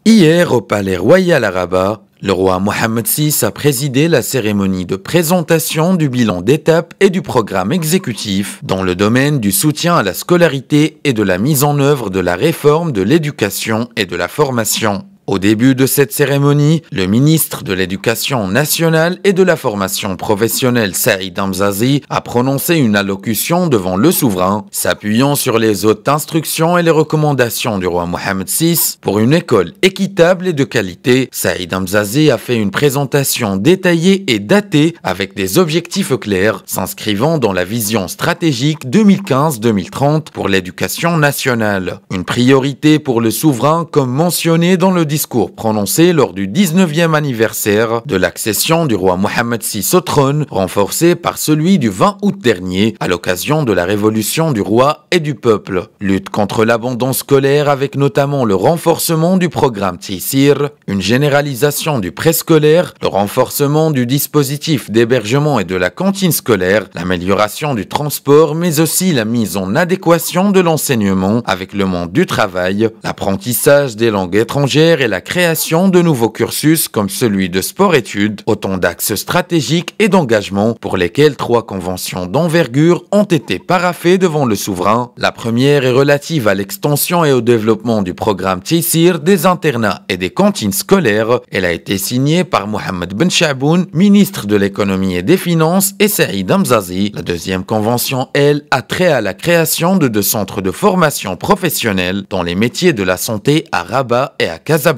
Hier, au Palais Royal à Rabat, le roi Mohammed VI a présidé la cérémonie de présentation du bilan d'étape et du programme exécutif dans le domaine du soutien à la scolarité et de la mise en œuvre de la réforme de l'éducation et de la formation. Au début de cette cérémonie, le ministre de l'Éducation nationale et de la formation professionnelle Saïd Hamzazi a prononcé une allocution devant le souverain, s'appuyant sur les hautes instructions et les recommandations du roi Mohammed VI pour une école équitable et de qualité. Saïd Hamzazi a fait une présentation détaillée et datée avec des objectifs clairs, s'inscrivant dans la vision stratégique 2015-2030 pour l'éducation nationale. Une priorité pour le souverain comme mentionné dans le discours prononcé lors du 19e anniversaire de l'accession du roi Mohammed VI au trône, renforcé par celui du 20 août dernier à l'occasion de la révolution du roi et du peuple. Lutte contre l'abandon scolaire avec notamment le renforcement du programme Taysir, une généralisation du préscolaire, le renforcement du dispositif d'hébergement et de la cantine scolaire, l'amélioration du transport mais aussi la mise en adéquation de l'enseignement avec le monde du travail, l'apprentissage des langues étrangères et la création de nouveaux cursus comme celui de sport-études, autant d'axes stratégiques et d'engagement pour lesquels 3 conventions d'envergure ont été paraphées devant le souverain. La première est relative à l'extension et au développement du programme Taysir des internats et des cantines scolaires. Elle a été signée par Mohamed Ben Chaboun, ministre de l'économie et des finances, et Saïd Hamzazi. La deuxième convention, elle, a trait à la création de 2 centres de formation professionnelle dans les métiers de la santé à Rabat et à Casablanca.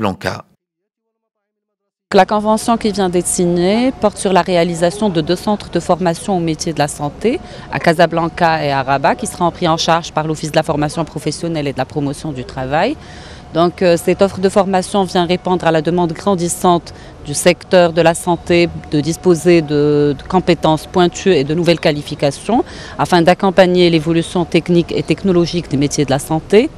La convention qui vient d'être signée porte sur la réalisation de 2 centres de formation au métier de la santé à Casablanca et à Rabat qui seront pris en charge par l'Office de la formation professionnelle et de la promotion du travail. Donc cette offre de formation vient répondre à la demande grandissante du secteur de la santé de disposer de compétences pointues et de nouvelles qualifications afin d'accompagner l'évolution technique et technologique des métiers de la santé.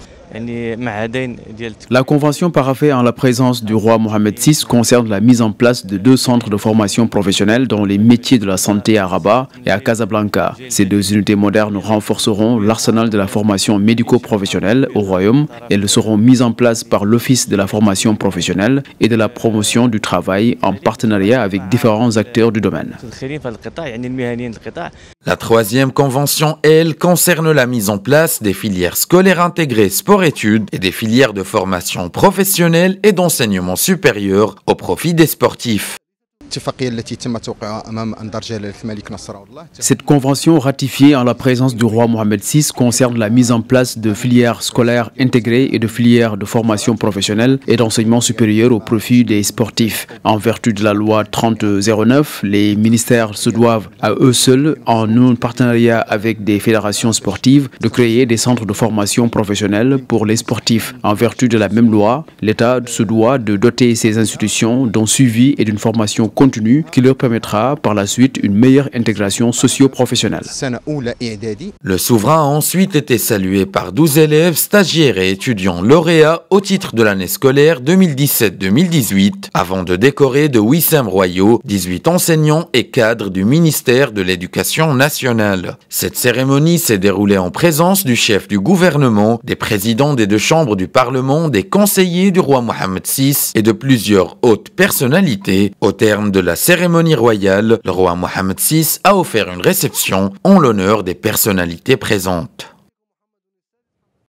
La convention paraphée en la présence du roi Mohammed VI concerne la mise en place de 2 centres de formation professionnelle dans les métiers de la santé à Rabat et à Casablanca. Ces 2 unités modernes renforceront l'arsenal de la formation médico-professionnelle au royaume. Elles seront mises en place par l'Office de la formation professionnelle et de la promotion du travail en partenariat avec différents acteurs du domaine. La 3e convention, elle, concerne la mise en place des filières scolaires intégrées sport-études et des filières de formation professionnelle et d'enseignement supérieur au profit des sportifs. Cette convention ratifiée en la présence du roi Mohammed VI concerne la mise en place de filières scolaires intégrées et de filières de formation professionnelle et d'enseignement supérieur au profit des sportifs. En vertu de la loi 3009, les ministères se doivent à eux seuls, en un partenariat avec des fédérations sportives, de créer des centres de formation professionnelle pour les sportifs. En vertu de la même loi, l'État se doit de doter ces institutions d'un suivi et d'une formation continue qui leur permettra par la suite une meilleure intégration socio-professionnelle. Le souverain a ensuite été salué par 12 élèves, stagiaires et étudiants lauréats au titre de l'année scolaire 2017-2018, avant de décorer de Wissem royaux 18 enseignants et cadres du ministère de l'Éducation nationale. Cette cérémonie s'est déroulée en présence du chef du gouvernement, des présidents des 2 chambres du Parlement, des conseillers du roi Mohammed VI et de plusieurs hautes personnalités. Au terme de la cérémonie royale, le roi Mohammed VI a offert une réception en l'honneur des personnalités présentes.